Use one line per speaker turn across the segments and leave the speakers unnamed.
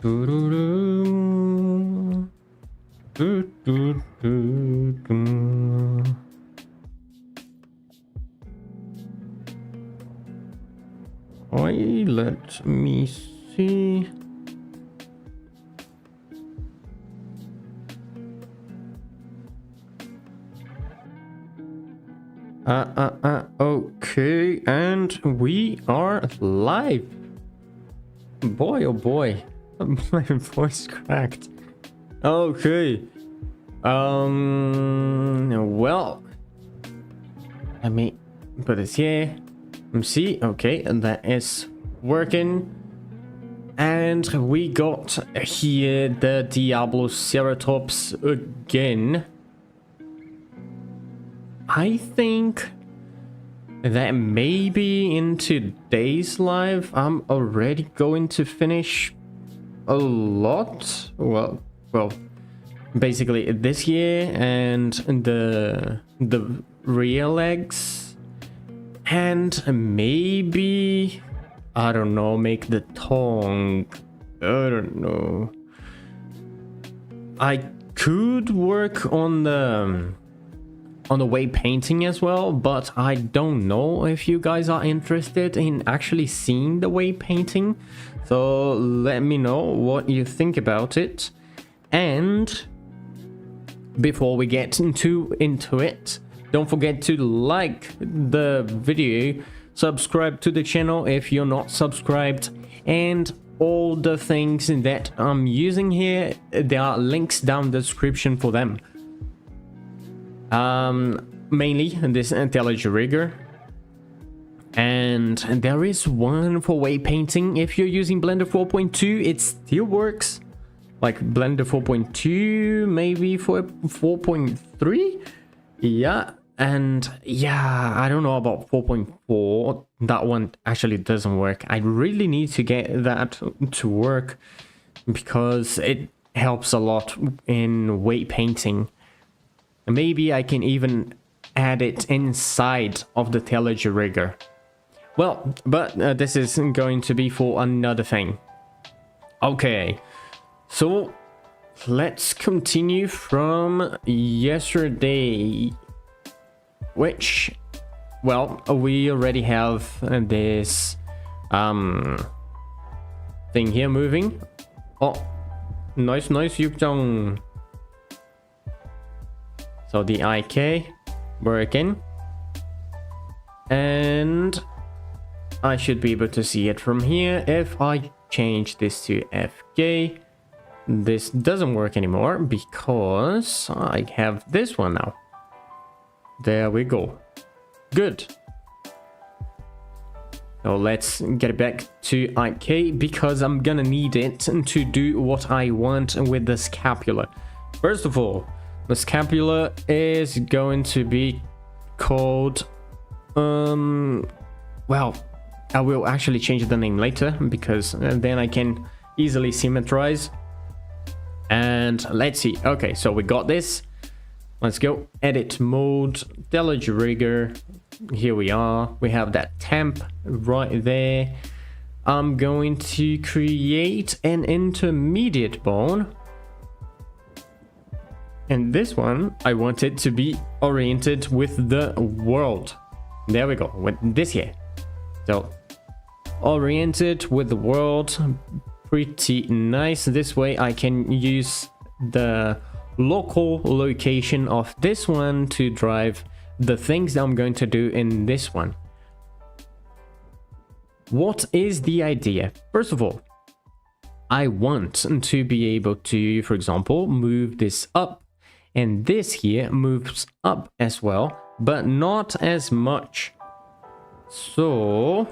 Doo-doo-doo. Doo-doo-doo-doo. Let me see. Okay, and we are live. Boy, oh boy, my voice cracked. Okay. Well, let me put this here. See, okay, and that is working. And we got here the Diabloceratops again. I think that maybe in today's live I'm already going to finish a lot. Well, basically this year and the real eggs, and maybe I don't know, make the tongue. I don't know. I could work on the wave painting as well, but I don't know if you guys are interested in actually seeing the wave painting. So let me know what you think about it. And before we get into it, don't forget to like the video, subscribe to the channel if you're not subscribed, and all the things that I'm using here, there are links down the description for them. Mainly this intelligent rigger, and there is one for wave painting. If you're using Blender 4.2, it still works. Like Blender 4.2, maybe for 4.3. Yeah, and yeah, I don't know about 4.4. That one actually doesn't work. I really need to get that to work because it helps a lot in wave painting. Maybe I can even add it inside of the intelligent rigger. Well, but this is going to be for another thing. Okay, so let's continue from yesterday, which, well, we already have this thing here moving. Oh, nice, Yukjong. So the IK working, and I should be able to see it from here. If I change this to FK, this doesn't work anymore because I have this one now. There we go. Good. So let's get back to IK because I'm gonna need it to do what I want with the scapula. First of all, the scapula is going to be called, well, I will actually change the name later because then I can easily symmetrize. And let's see. Okay, so we got this. Let's go edit mode, intelligent rigger. Here we are. We have that temp right there. I'm going to create an intermediate bone. And this one, I want it to be oriented with the world. There we go, with this here. So, oriented with the world, pretty nice. This way I can use the local location of this one to drive the things that I'm going to do in this one. What is the idea? First of all, I want to be able to, for example, move this up. And this here moves up as well, but not as much. So,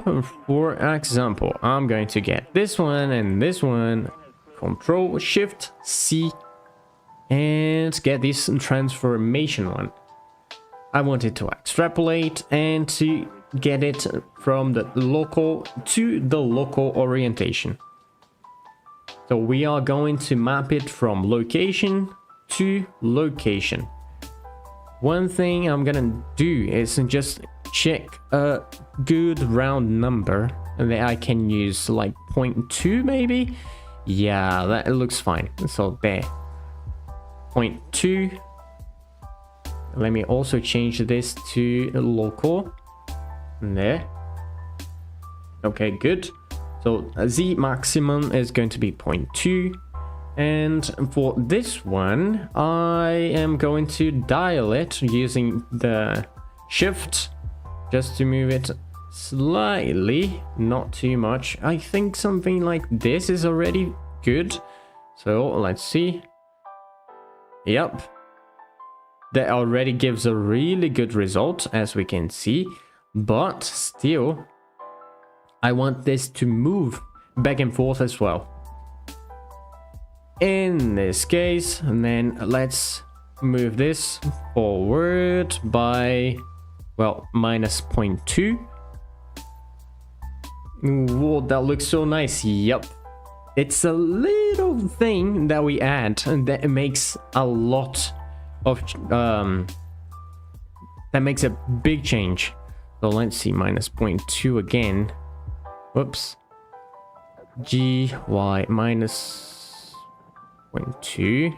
for example, I'm going to get this one and this one, Control Shift C, and get this transformation one. I want it to extrapolate and to get it from the local to the local orientation. So we are going to map it from location to location. One thing I'm gonna do is just check a good round number that I can use, like 0.2 maybe. Yeah, that looks fine. So there. 0.2. Let me also change this to local. There. Okay, good. So Z maximum is going to be 0.2. And for this one, I am going to dial it using the shift just to move it slightly, not too much. I think something like this is already good. So let's see. Yep. That already gives a really good result, as we can see. But still, I want this to move back and forth as well. In this case, and then let's move this forward by, well, minus 0.2. Whoa, that looks so nice. Yep. It's a little thing that we add and that makes a lot of, that makes a big change. So let's see, minus 0.2 again. Whoops. GY minus 0.2.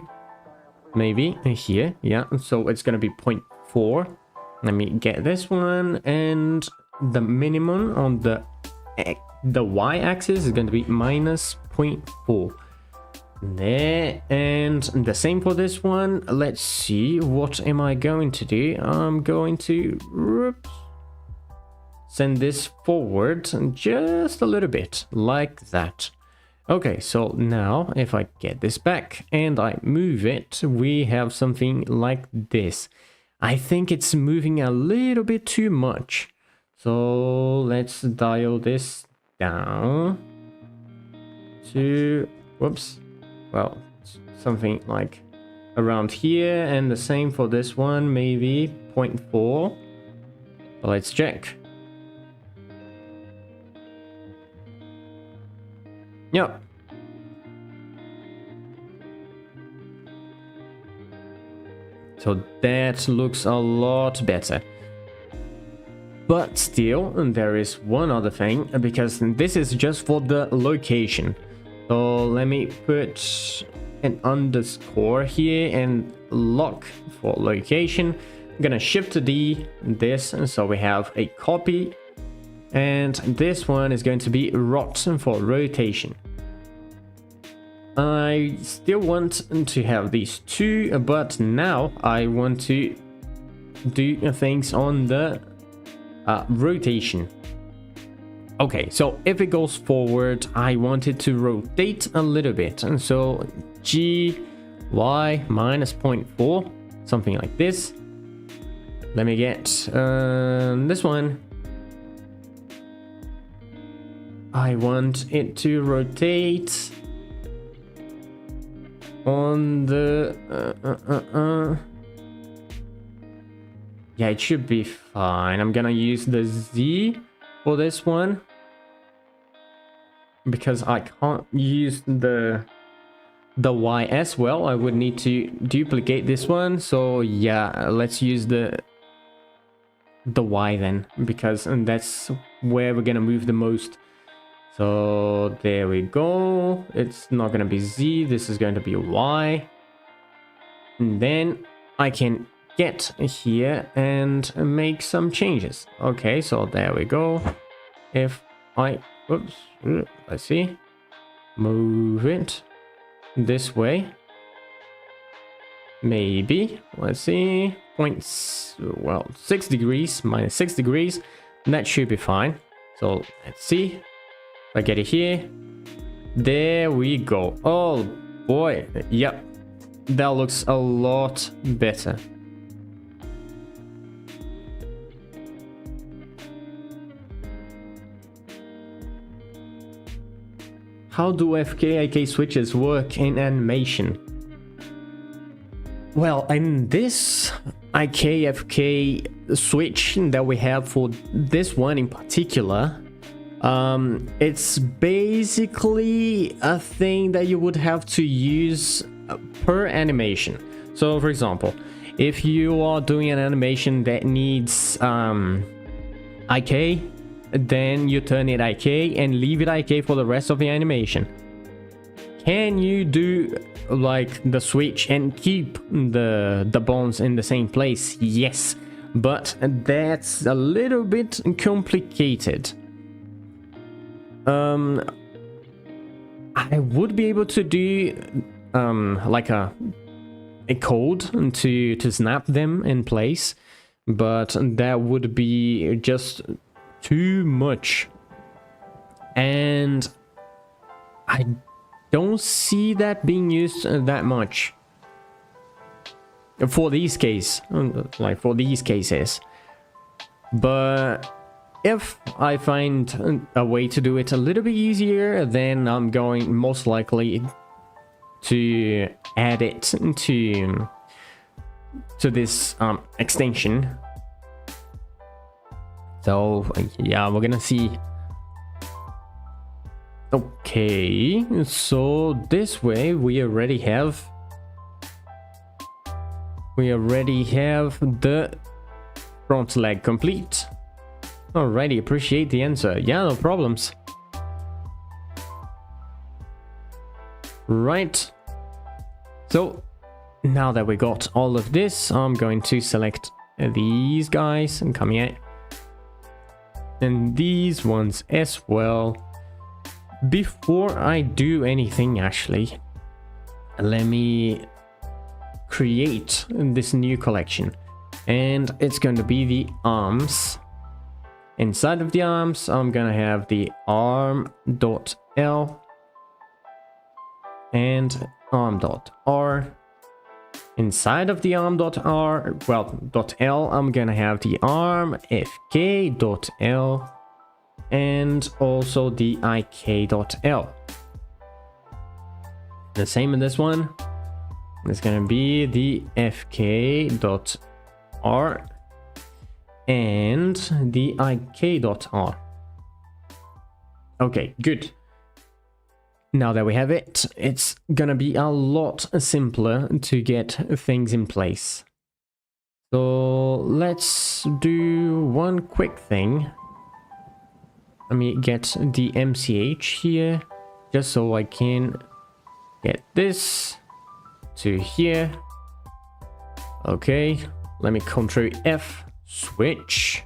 Maybe here. Yeah, so it's going to be 0.4. Let me get this one, and the minimum on the y-axis is going to be minus 0.4. There, and the same for this one. Let's see, what am I going to do? I'm going to send this forward just a little bit, like that. Okay, so now if I get this back and I move it, we have something like this. I think it's moving a little bit too much. So let's dial this down to, whoops, well, something like around here, and the same for this one, maybe 0.4. So let's check. Yep. So that looks a lot better. But still, there is one other thing, because this is just for the location. So let me put an underscore here and lock for location. I'm gonna shift D this, and so we have a copy. And this one is going to be rot for rotation. I still want to have these two, but now I want to do things on the rotation. Okay, so if it goes forward, I want it to rotate a little bit, and so GY minus 0.4, something like this. Let me get this one. I want it to rotate on the yeah, it should be fine. I'm gonna use the Z for this one because I can't use the Y as well. I would need to duplicate this one. So yeah, let's use the Y then, because that's where we're gonna move the most. So there we go. It's not going to be Z. This is going to be Y. And then I can get here and make some changes. Okay, so there we go. If I, oops, let's see, move it this way. Maybe, let's see, 6 degrees, minus 6 degrees. That should be fine. So let's see. I get it here. There we go. Oh boy. Yep. That looks a lot better. How do FK-IK switches work in animation? Well, in this IK-FK switch that we have for this one in particular, it's basically a thing that you would have to use per animation. So for example, if you are doing an animation that needs IK, then you turn it IK and leave it IK for the rest of the animation. can you do like the switch and keep the bones in the same place? Yes, but that's a little bit complicated. I would be able to do like a code to snap them in place, but that would be just too much, and I don't see that being used that much for these cases. But if I find a way to do it a little bit easier, then I'm going most likely to add it to this extension. So yeah, we're gonna see. Okay, so this way we already have the front leg complete. Alrighty, appreciate the answer. Yeah, no problems. Right. So now that we got all of this, I'm going to select these guys and come here. And these ones as well. Before I do anything, actually, let me create this new collection. And it's going to be the arms. Inside of the arms, I'm going to have the arm.l and arm.r. Inside of the arm.r, well, .l, I'm going to have the arm fk.l and also the ik.l. The same in this one. It's going to be the fk.r and the ik.r. Okay, good. Now that we have it, it's gonna be a lot simpler to get things in place. So let's do one quick thing. Let me get the MCH here, just so I can get this to here. Okay, let me Ctrl F, switch.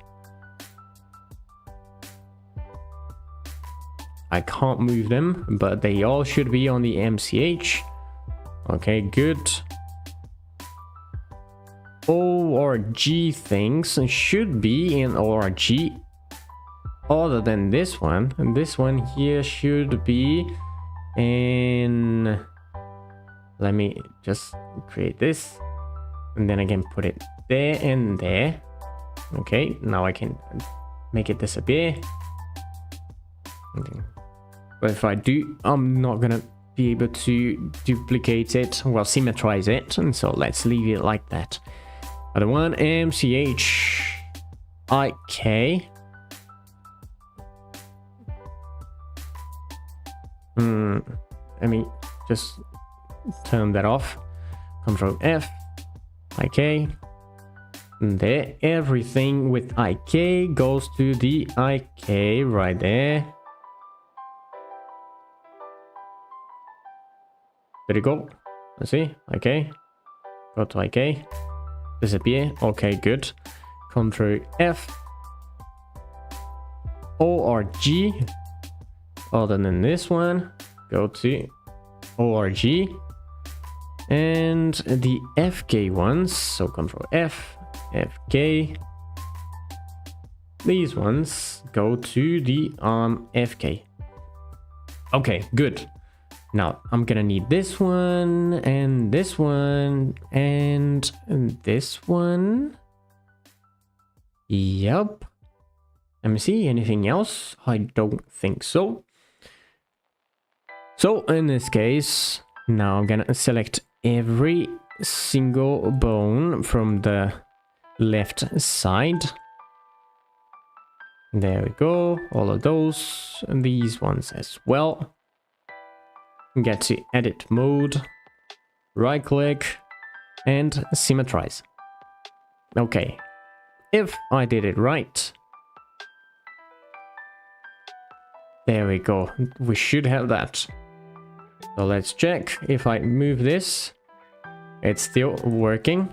I can't move them, but they all should be on the MCH. Okay, good. ORG things should be in ORG, other than this one. And this one here should be in... Let me just create this, and then I can put it there and there. Okay, now I can make it disappear. Okay. But if I do, I'm not gonna be able to duplicate it, well, symmetrize it, and so let's leave it like that. Other one, MCH IK. Let me just turn that off. Control F, IK. And there, everything with IK goes to the IK right there. There you go. Let's see. IK. Go to IK. Disappear. Okay, good. Control F. ORG. Other than this one, go to ORG. And the FK ones, so Control F, FK. These ones go to the arm FK. Okay, good. Now I'm gonna need this one and this one and this one. Yep. Let me see, anything else? I don't think so. So in this case, now I'm gonna select every single bone from the left side. There we go, all of those, and these ones as well. Get to edit mode, right click, and symmetrize. Okay, if I did it right, there we go, we should have that. So let's check. If I move this, it's still working.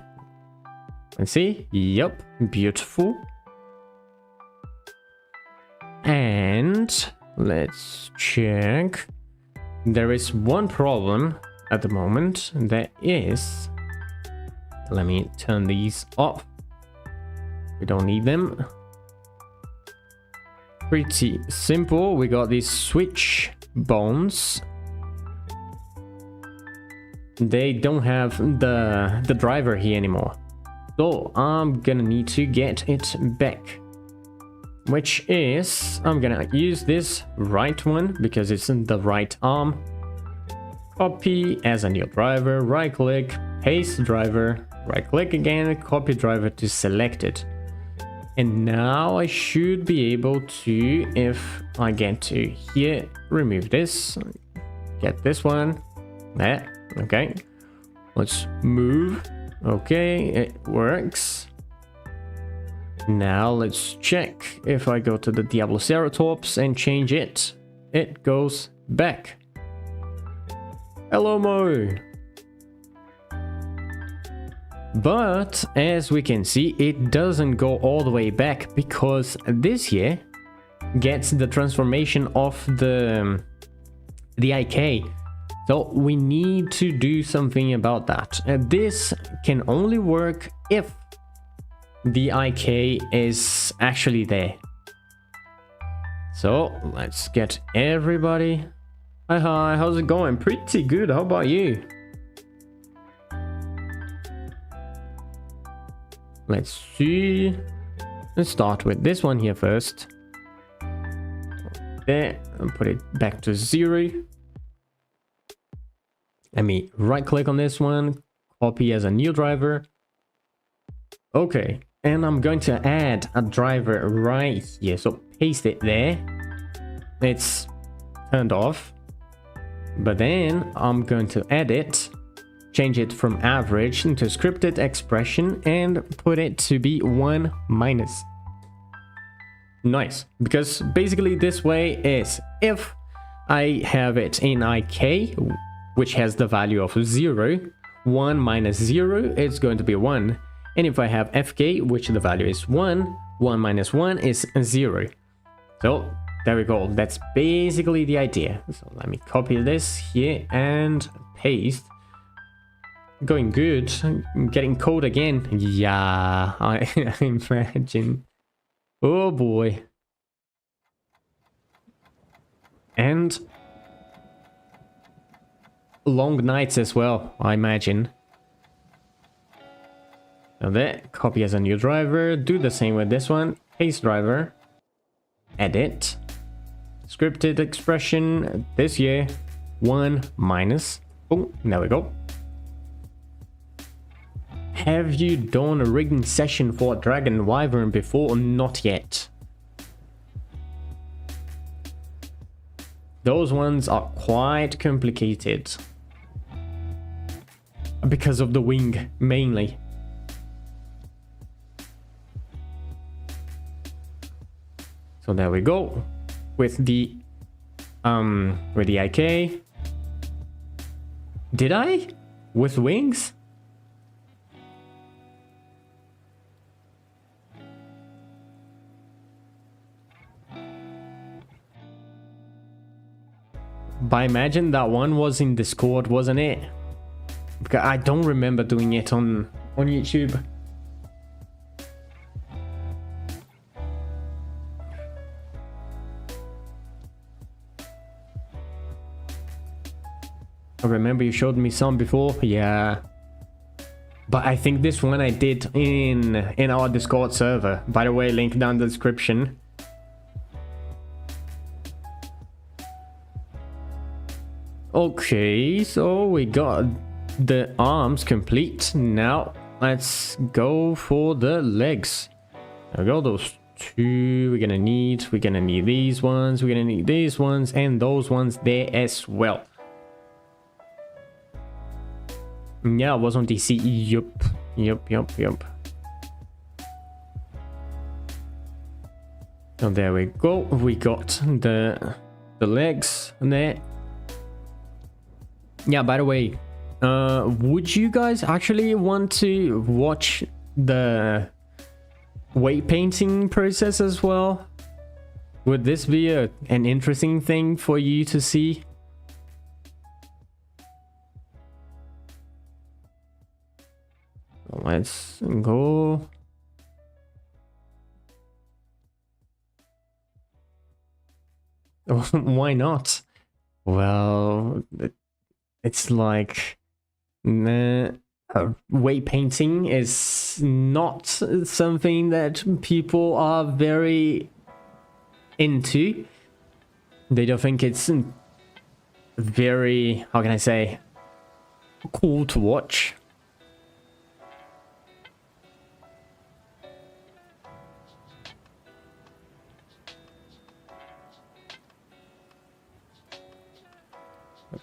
Let's see. Yep, beautiful. And let's check. There is one problem at the moment. That is, let me turn these off. We don't need them. Pretty simple. We got these switch bones. They don't have the driver here anymore. So I'm gonna need to get it back. Which is, I'm gonna use this right one because it's in the right arm. Copy as a new driver, right click, paste driver, right click again, copy driver to select it. And now I should be able to, if I get to here, remove this, get this one, there, okay. Let's move, okay, it works. Now let's check. If I go to the Diabloceratops and change it, it goes back. Hello, Mo! But as we can see, it doesn't go all the way back because this here gets the transformation of the IK. So we need to do something about that. This can only work if the IK is actually there. So let's get everybody. Hi, how's it going? Pretty good. How about you? Let's see. Let's start with this one here first. There, and put it back to 0. Let me right click on this one, copy as a new driver. Okay, and I'm going to add a driver right here. So paste it there. It's turned off. But then I'm going to edit, change it from average into scripted expression and put it to be 1 minus. Nice, because basically this way is if I have it in IK, which has the value of 0, 1 minus 0 is going to be 1. And if I have FK, which the value is 1, 1 minus 1 is 0. So there we go. That's basically the idea. So let me copy this here and paste. Going good. I'm getting code again. Yeah, I imagine. Oh boy. And long nights as well, I imagine. So there, copy as a new driver. Do the same with this one. Paste driver. Edit. Scripted expression. This year, 1 minus. Oh, there we go. Have you done a rigging session for Dragon Wyvern before? Not yet. Those ones are quite complicated. Because of the wing, mainly. So there we go. With the IK. Did I? With wings? But I imagine that one was in Discord, wasn't it? Because I don't remember doing it on YouTube. I remember you showed me some before, yeah. But I think this one I did in our Discord server. By the way, link down in the description. Okay, so we got the arms complete. Now let's go for the legs. There we go, those two we're gonna need these ones, we're gonna need these ones, and those ones there as well. Yeah, I was on DC. Yup. So there we go. We got the legs there. Yeah, by the way, would you guys actually want to watch the weight painting process as well? Would this be an interesting thing for you to see? Let's go. Why not? Well, it's like weight painting is not something that people are very into. They don't think it's very, how can I say, cool to watch.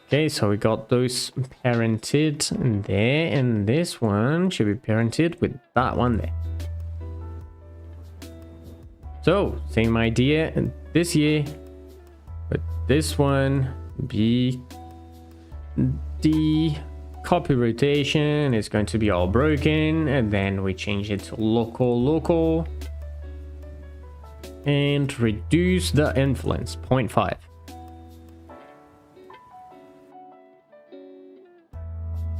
Okay, so we got those parented there, and this one should be parented with that one there. So, same idea this year, but this one be the copy rotation is going to be all broken, and then we change it to local and reduce the influence 0.5.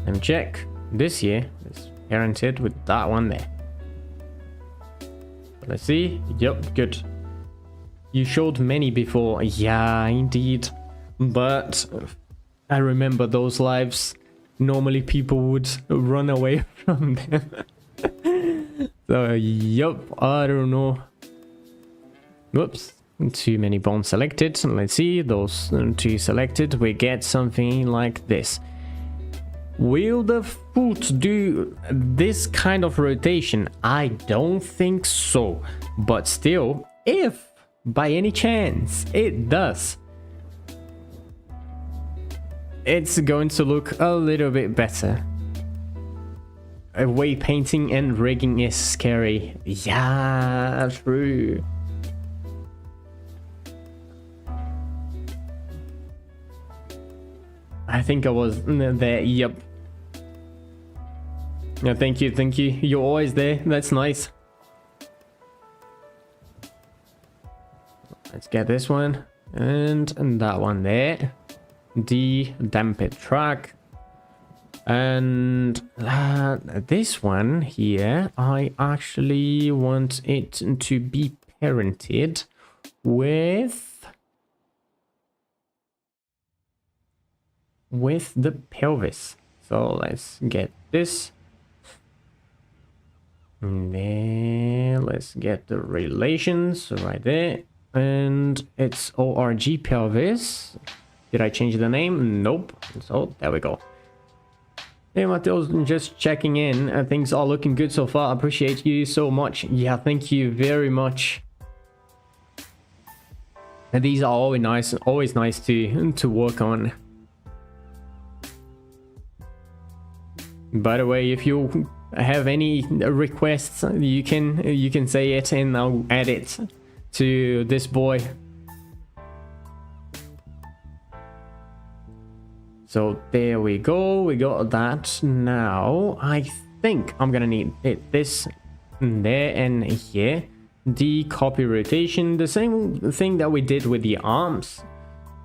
And check this year is parented with that one there. Let's see. Yep, good. You showed many before. Yeah, indeed. But I remember those lives. Normally people would run away from them. So, yep, I don't know. Whoops. Too many bones selected. Let's see. Those two selected. We get something like this. Will the foot do this kind of rotation? I don't think so. But still, if by any chance it does, it's going to look a little bit better. Weight painting and rigging is scary. Yeah, true. I think I was there. Yep. Yeah, thank you, thank you. You're always there. That's nice. Let's get this one and that one there. The damped track. And this one here, I actually want it to be parented with the pelvis. So let's get this. And then let's get the relations right there. And it's ORG pelvis. Did I change the name? Nope. So there we go. Hey Mateo's just checking in. Things are looking good so far. Appreciate you so much. Yeah, thank you very much. And these are always nice to work on. By the way, if you have any requests, you can say it and I'll add it to this boy. So there we go, we got that. Now I think I'm gonna need this there and here. The copy rotation, the same thing that we did with the arms.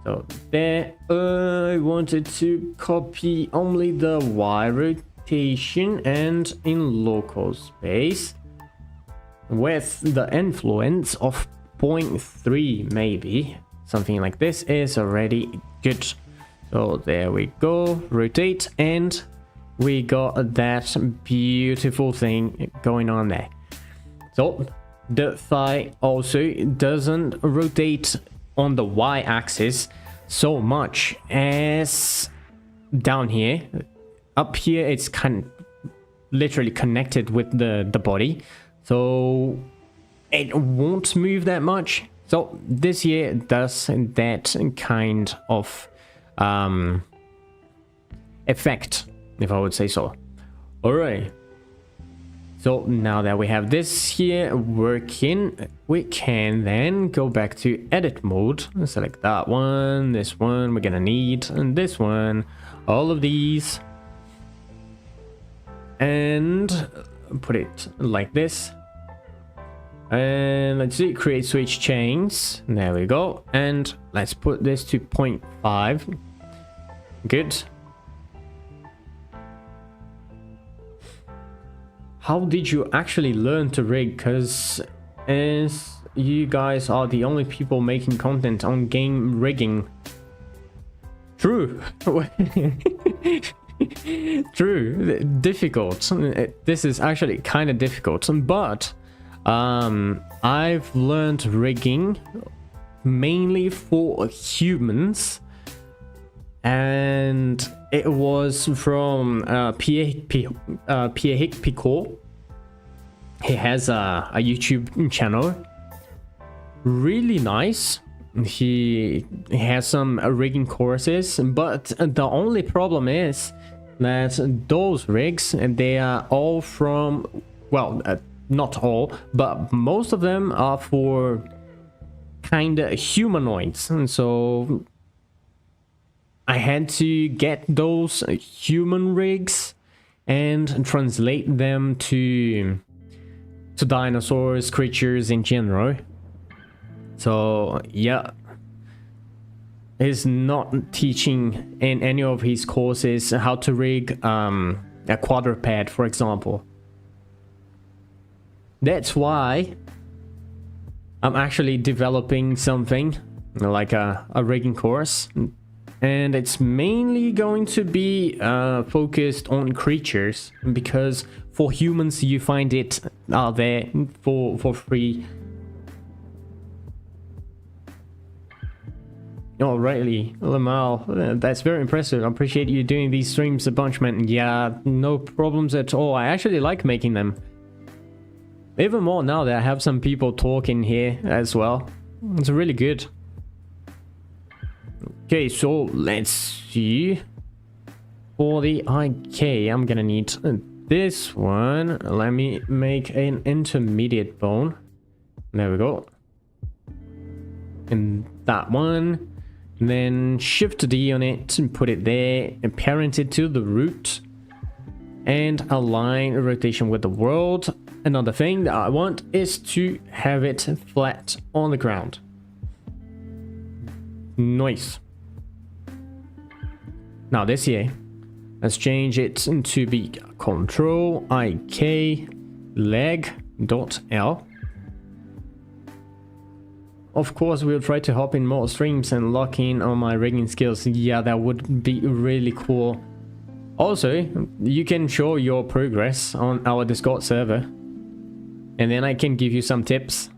So there, I wanted to copy only the Y rotation and in local space with the influence of 0.3 maybe. Something like this is already good. So there we go, rotate, and we got that beautiful thing going on there. So the thigh also doesn't rotate on the y-axis so much as down here. Up here it's literally connected with the body, so it won't move that much. So this here does that kind of effect, if I would say so. All right, So now that we have this here working, we can then go back to edit mode. Select that one, this one we're gonna need, and this one, all of these. And put it like this. And let's see, create switch chains. There we go. And let's put this to 0.5. Good. How did you actually learn to rig? Because as you guys are the only people making content on game rigging. True. True. Difficult. This is actually kind of difficult, but I've learned rigging mainly for humans, and it was from Pierre Picot. He has a YouTube channel, really nice. He has some rigging courses, but the only problem is that those rigs, they are all from, well, not all, but most of them are for kind of humanoids. And so I had to get those human rigs and translate them to dinosaurs, creatures in general. So yeah, he's not teaching in any of his courses how to rig a quadruped, for example. That's why I'm actually developing something like a rigging course, and it's mainly going to be focused on creatures, because for humans you find it out there for free. Oh, really, Lamal, that's very impressive. I appreciate you doing these streams a bunch, man. Yeah, no problems at all. I actually like making them. Even more now that I have some people talking here as well. It's really good. Okay, so let's see. For the IK, I'm gonna need this one. Let me make an intermediate bone. There we go. And that one. And then shift D on it and put it there and parent it to the root. And align rotation with the world. Another thing that I want is to have it flat on the ground. Nice. Now this here, let's change it to be Control IK leg.L. Of course, we'll try to hop in more streams and lock in on my rigging skills. Yeah, that would be really cool. Also, you can show your progress on our Discord server, and then I can give you some tips.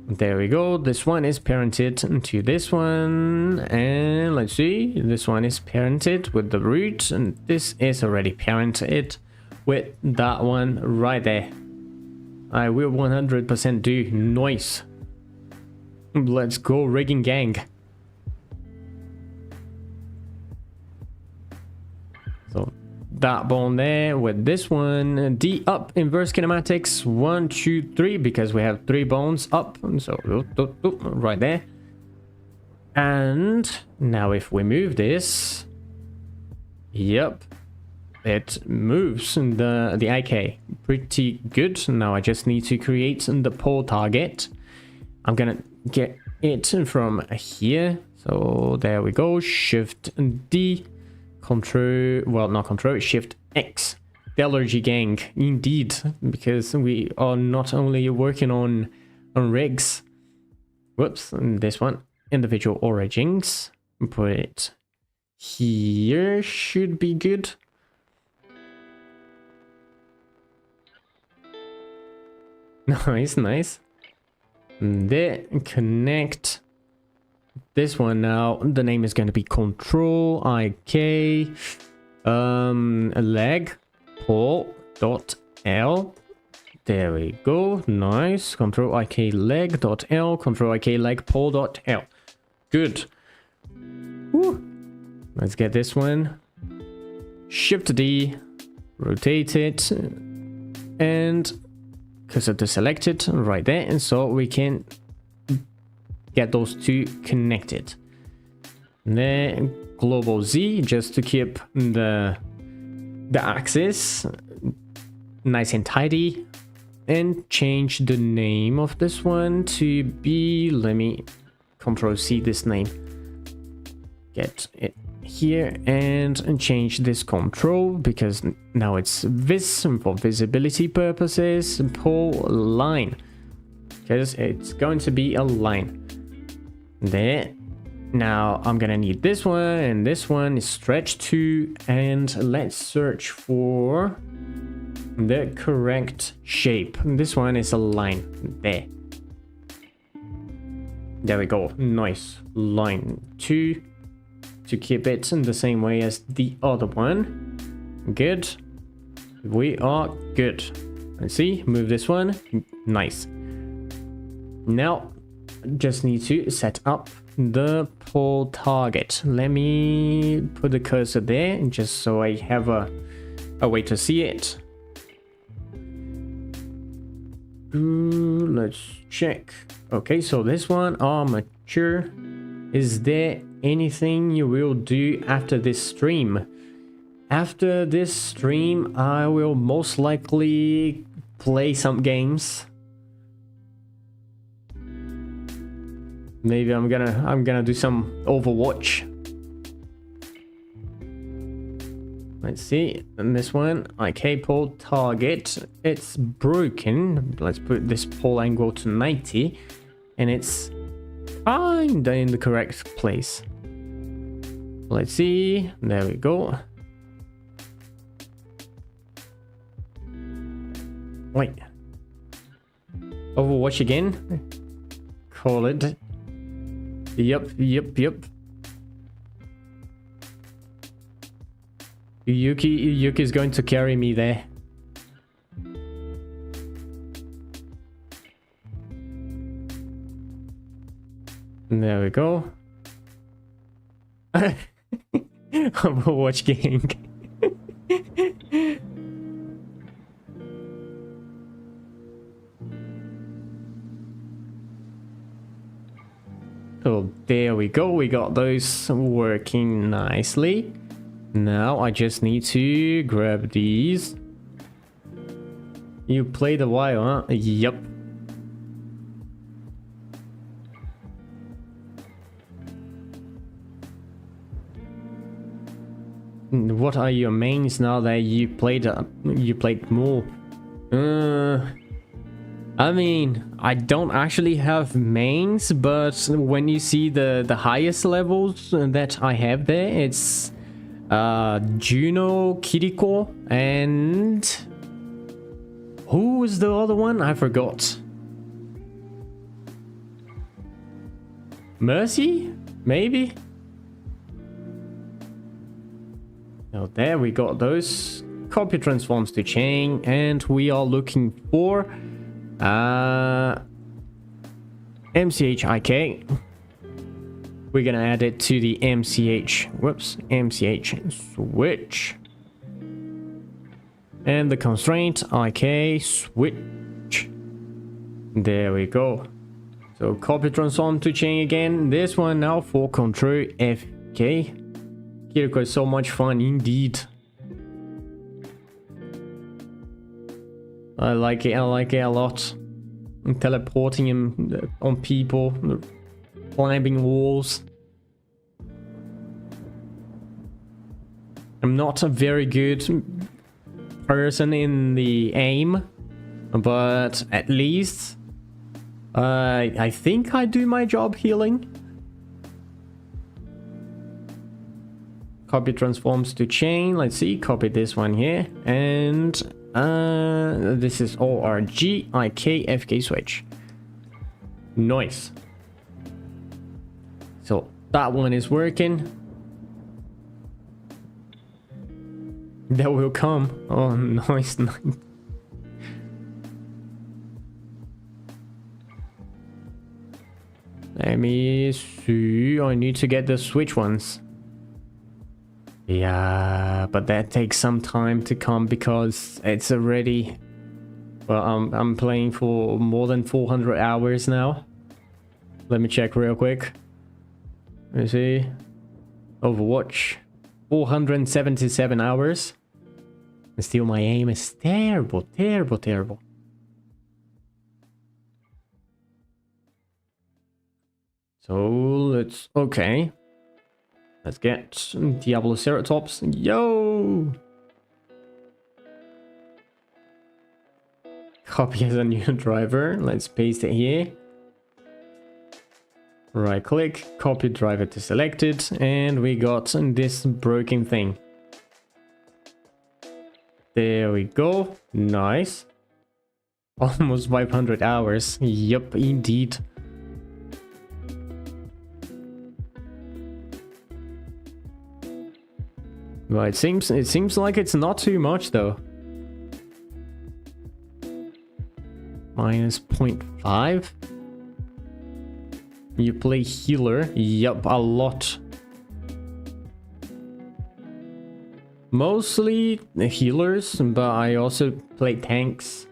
There we go. This one is parented to this one, and let's see. This one is parented with the root, and this is already parented with that one right there. I will 100% do. Nice. Let's go, rigging gang. So that bone there with this one. D up, inverse kinematics 1, 2, 3, because we have 3 bones up. So right there. And now if we move this, yep, it moves the IK pretty good. Now I just need to create the pole target. I'm gonna get it from here. So there we go. Shift D, Control, well, not Control, Shift X. The allergy gang, indeed, because we are not only working on rigs. Whoops, and this one, individual origins. Put it here, should be good. Nice, nice. There, connect this one now. The name is going to be Control IK leg pole dot L. There we go. Nice. Control IK leg dot L. Control IK leg pole dot L. Good. Woo. Let's get this one. Shift D. rotate it, and cursor to select it right there, and so we can get those two connected. And then global Z just to keep the axis nice and tidy, and change the name of this one to be, let me Control C this name, get it here, and change this control because now it's this for visibility purposes, pull line, because it's going to be a line there. Now I'm gonna need this one, and this one is stretch to, and let's search for the correct shape. This one is a line there. There we go. Nice line 2 to keep it in the same way as the other one. Good. We are good. Let's see. Move this one. Nice. Now just need to set up the pull target. Let me put the cursor there just so I have a way to see it. Let's check. Okay, so this one armature. Is there anything you will do after this stream? After this stream, I will most likely play some games. Maybe I'm gonna do some Overwatch. Let's see. And this one, okay, pull target. It's broken. Let's put this pull angle to 90, and it's kinda in the correct place. Let's see. There we go. Wait. Overwatch again. Call it. Yep. Yuki's going to carry me there. There we go. Overwatch gang. Oh, there we go. We got those working nicely. Now I just need to grab these. You played a while, huh? Yep. What are your mains now that you played more? I mean, I don't actually have mains, but when you see the highest levels that I have there, it's Juno, Kiriko, and who was the other one? I forgot. Mercy? Maybe? Now there we got those. Copy transforms to chain, and we are looking for MCHIK. We're gonna add it to the MCH switch, and the constraint IK switch. There we go. So copy transform to chain again. This one now for control FK. Kiriko is so much fun indeed. I like it a lot. I'm teleporting him on people, climbing walls. I'm not a very good person in the aim, but at least I think I do my job healing. Copy transforms to chain. Let's see, copy this one here, and this is ORG IK FK switch. Nice. So that one is working. That will come. Oh, nice. Let me see. I need to get the switch ones. Yeah, but that takes some time to come because it's already... Well, I'm playing for more than 400 hours now. Let me check real quick. Let me see. Overwatch. 477 hours. And still my aim is terrible, terrible, terrible. So let's... Okay. Let's get Diabloceratops. Yo! Copy as a new driver. Let's paste it here. Right click, copy driver to selected, and we got this broken thing. There we go. Nice. Almost 500 hours. Yup, indeed. Well, it seems like it's not too much though. Minus 0.5. You play healer? Yup, a lot. Mostly healers, but I also play tanks.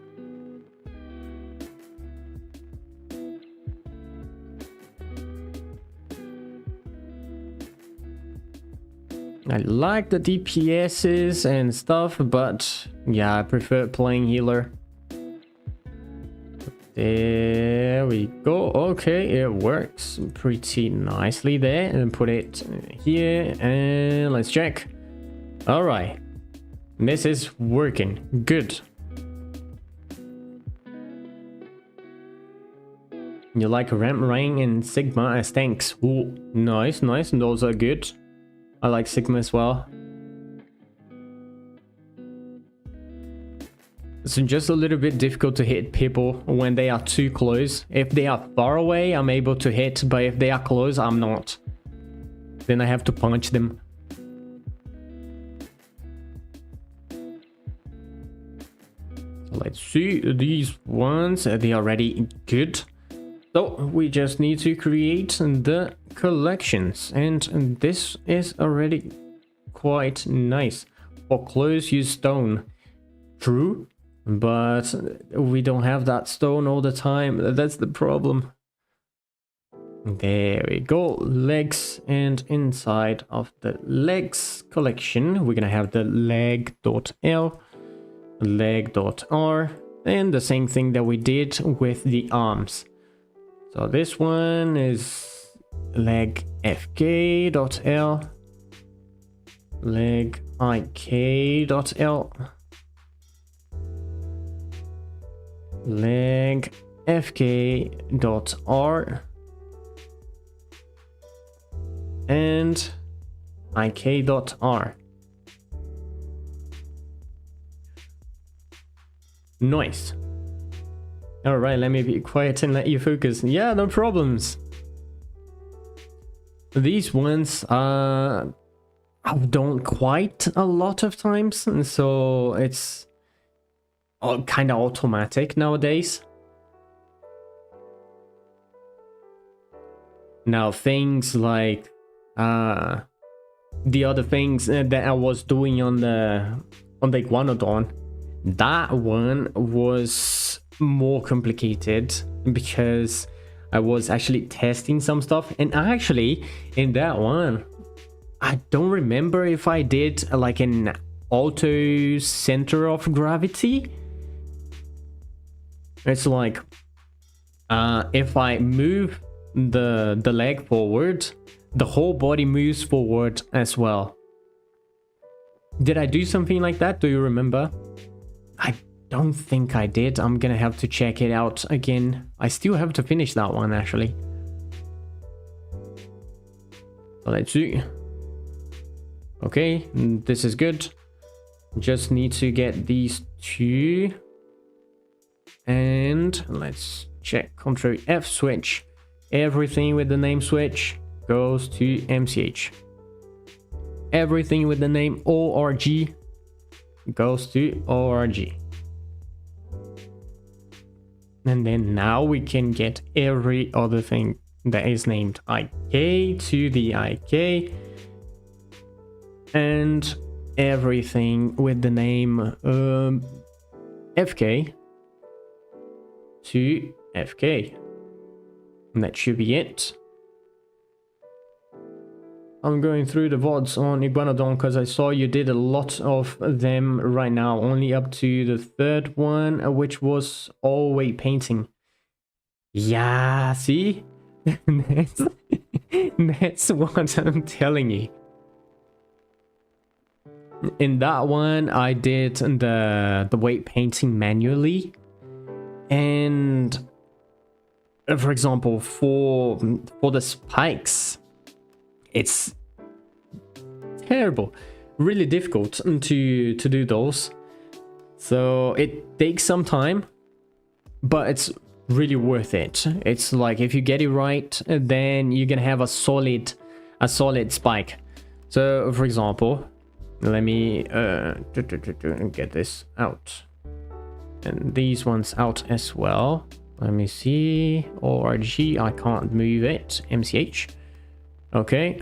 I like the DPSs and stuff, but yeah, I prefer playing healer. There we go. Okay, it works pretty nicely there. And put it here and let's check. All right, this is working good. You like Ramp Rain and Sigma as tanks? Ooh, nice, nice. Those are good. I like Sigma as well. It's just a little bit difficult to hit people when they are too close. If they are far away, I'm able to hit, but if they are close, I'm not. Then I have to punch them. So let's see these ones. They are already good. So we just need to create the collections, and this is already quite nice. For clothes, use stone. True, but we don't have that stone all the time. That's the problem. There we go. Legs, and inside of the legs collection, we're gonna have the leg.l, leg.r, and the same thing that we did with the arms. So this one is leg fk.l, leg ik.l, leg fk.r, and ik.r. Nice. All right, let me be quiet and let you focus. Yeah, no problems. These ones I've done quite a lot of times, and so it's kind of automatic nowadays. Now things like the other things that I was doing on the Iguanodon, that one was more complicated because I was actually testing some stuff, and actually in that one I don't remember if I did like an auto center of gravity. It's like if I move the leg forward, the whole body moves forward as well. Did I do something like that? Do you remember? I don't think I did. I'm gonna have to check it out again. I still have to finish that one actually. So let's see. Okay, this is good. Just need to get these two. And let's check. Control F switch. Everything with the name switch goes to MCH. Everything with the name ORG goes to ORG. And then now we can get every other thing that is named IK to the IK. and everything with the name FK to FK. And that should be it. I'm going through the VODs on Iguanodon because I saw you did a lot of them right now, only up to the third one, which was all weight painting. Yeah, see? That's what I'm telling you. In that one, I did the weight painting manually. And for example, for the spikes, it's terrible, really difficult to do those. So it takes some time, but it's really worth it. It's like if you get it right, then you're gonna have a solid spike. So for example, let me get this out and these ones out as well. Let me see. ORG, I can't move it. MCH. Okay.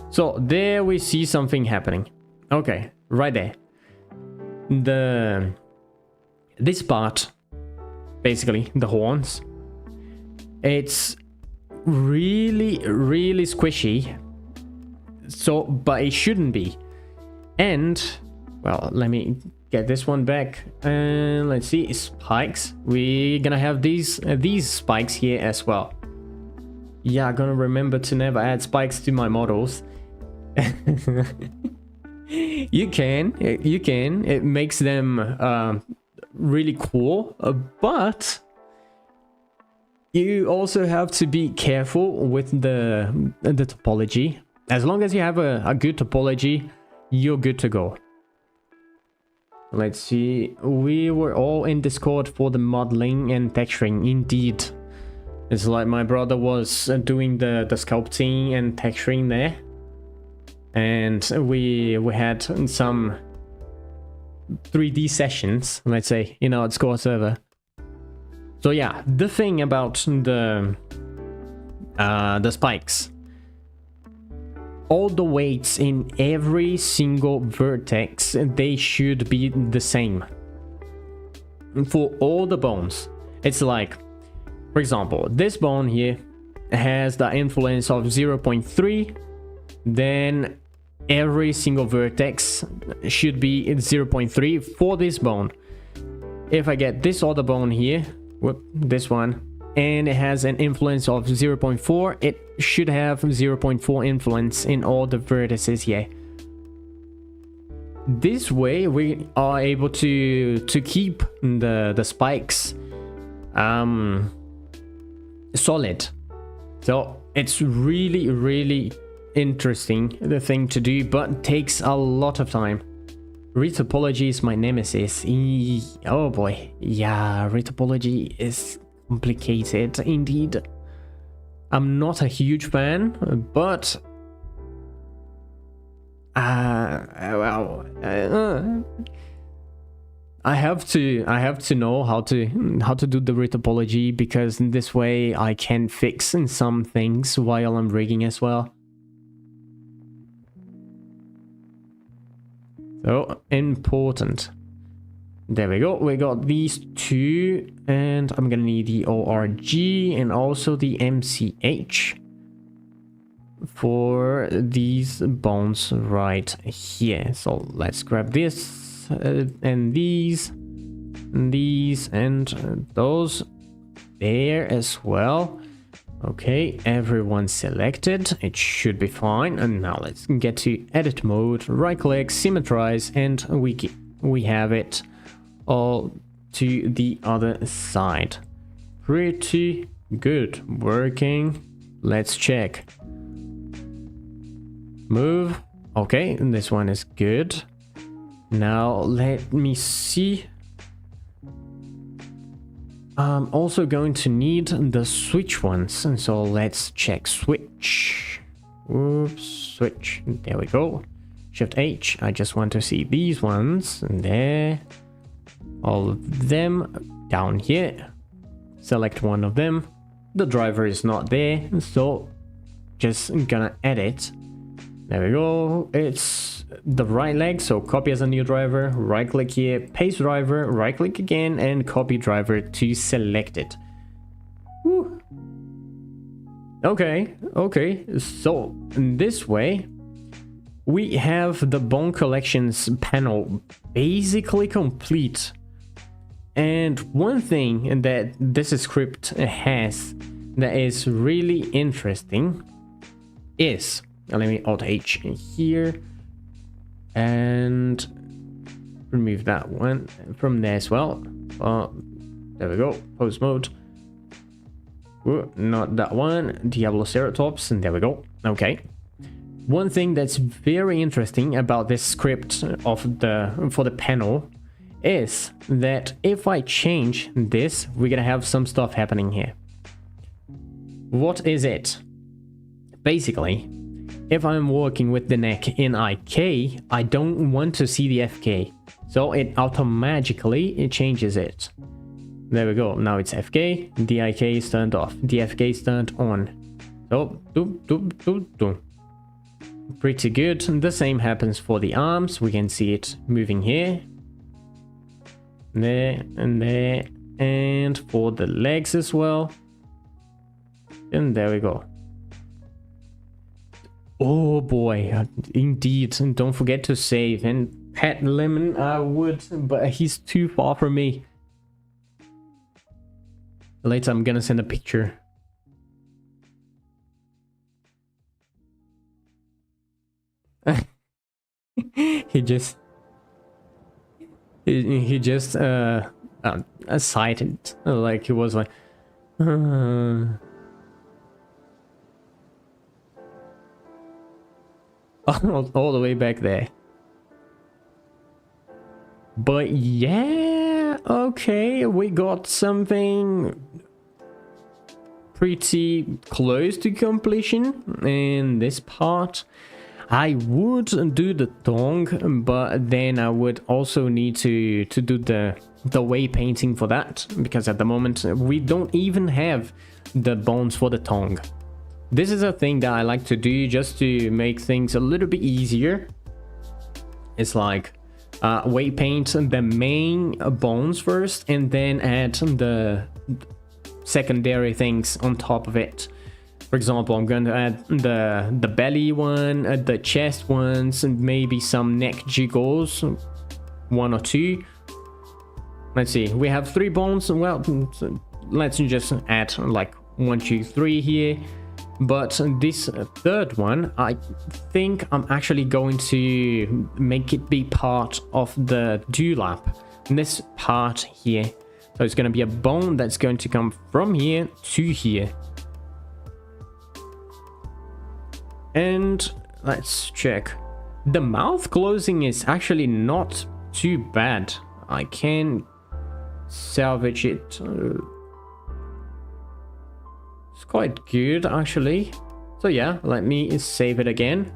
So there we see something happening. Okay, right there. This part, basically the horns, it's really squishy. So, but it shouldn't be. And well, let me get this one back and let's see. Spikes, we're gonna have these spikes here as well. Yeah, I'm gonna remember to never add spikes to my models. you can, it makes them really cool, but you also have to be careful with the topology. As long as you have a good topology, you're good to go. Let's see, we were all in Discord for the modeling and texturing. Indeed, it's like my brother was doing the sculpting and texturing there, and we had some 3D sessions, let's say, in our Discord server. So yeah, the thing about the spikes, all the weights in every single vertex, they should be the same for all the bones. It's like, for example, this bone here has the influence of 0.3, then every single vertex should be 0.3 for this bone. If I get this other bone here, whoop, this one, and it has an influence of 0.4, it should have 0.4 influence in all the vertices here. This way we are able to keep the spikes solid. So it's really interesting, the thing to do, but takes a lot of time. Retopology is my nemesis. Oh boy, yeah, retopology is complicated indeed. I'm not a huge fan, but well, I have to know how to do the retopology, because in this way I can fix in some things while I'm rigging as well. So important. There we go. We got these two, and I'm gonna need the ORG and also the MCH for these bones right here. So let's grab this and these and those there as well. Okay, everyone selected. It should be fine. And now let's get to edit mode, right click, symmetrize, and we have it all to the other side. Pretty good, working. Let's check. Move. Okay, and this one is good. Now let me see. I'm also going to need the switch ones, and so let's check switch. Oops, switch. There we go. Shift H. I just want to see these ones, and there. All of them down here. Select one of them. The driver is not there, so just gonna edit. There we go. It's the right leg, so copy as a new driver, right click here, paste driver, right click again, and copy driver to select it. Woo. Okay, so in this way we have the bone collections panel basically complete. And one thing that this script has that is really interesting is, let me Alt H here and remove that one from there as well. There we go, post mode. Ooh, not that one, Diabloceratops, and there we go. Okay. One thing that's very interesting about this script of for the panel is that if I change this, we're gonna have some stuff happening here. What is it? Basically, if I'm working with the neck in IK, I don't want to see the FK, so it automatically changes it. There we go, now it's FK, the IK is turned off, the FK is turned on. So, pretty good. The same happens for the arms, we can see it moving here. There and there, and for the legs as well. And there we go. Oh boy, indeed, and don't forget to save. And pet Lemon, I would, but he's too far from me. Later I'm gonna send a picture. he just sighted, like he was like all the way back there. But yeah, okay, we got something pretty close to completion in this part. I would do the tongue, but then I would also need to do the way painting for that, because at the moment we don't even have the bones for the tongue. This is a thing that I like to do just to make things a little bit easier. It's like weight paint the main bones first and then add the secondary things on top of it. For example, I'm going to add the belly one, the chest ones, and maybe some neck jiggles, 1 or 2. Let's see, we have 3 bones. Well, let's just add like 1, 2, 3 here. But this third one, I think I'm actually going to make it be part of the dewlap. This part here. So it's going to be a bone that's going to come from here to here. And let's check. The mouth closing is actually not too bad. I can salvage it. It's quite good actually. So yeah, let me save it again.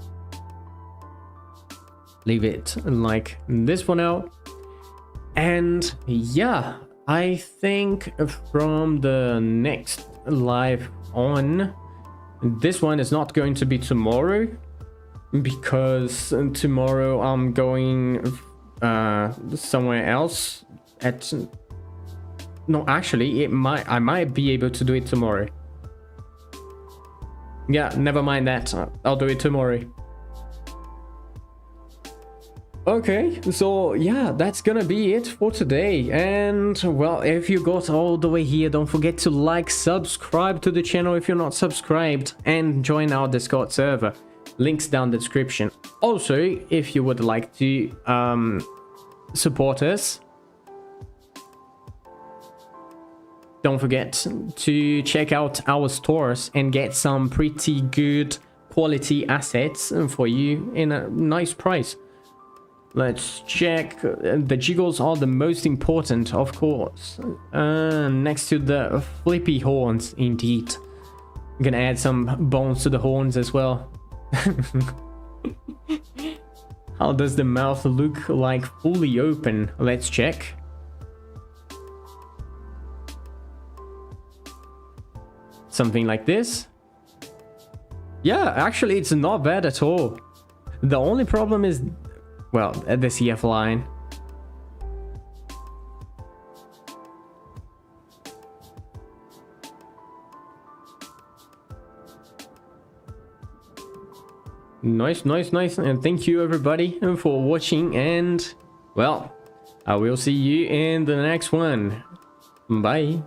Leave it like this for now. And yeah, I think from the next live on, this one is not going to be tomorrow, because tomorrow I'm going somewhere else. No, actually, I might be able to do it tomorrow. Yeah, never mind that. I'll do it tomorrow. Okay, so yeah, that's gonna be it for today. And well, if you got all the way here, don't forget to like, subscribe to the channel if you're not subscribed, and join our Discord server. Links down the description. Also, if you would like to support us, don't forget to check out our stores and get some pretty good quality assets for you in a nice price. Let's check. The jiggles are the most important, of course. Next to the flippy horns, indeed. I'm gonna add some bones to the horns as well. How does the mouth look like fully open? Let's check. Something like this. Yeah, actually it's not bad at all. The only problem is, well, at the CF line. Nice, nice, nice. And thank you everybody for watching, and well, I will see you in the next one. Bye.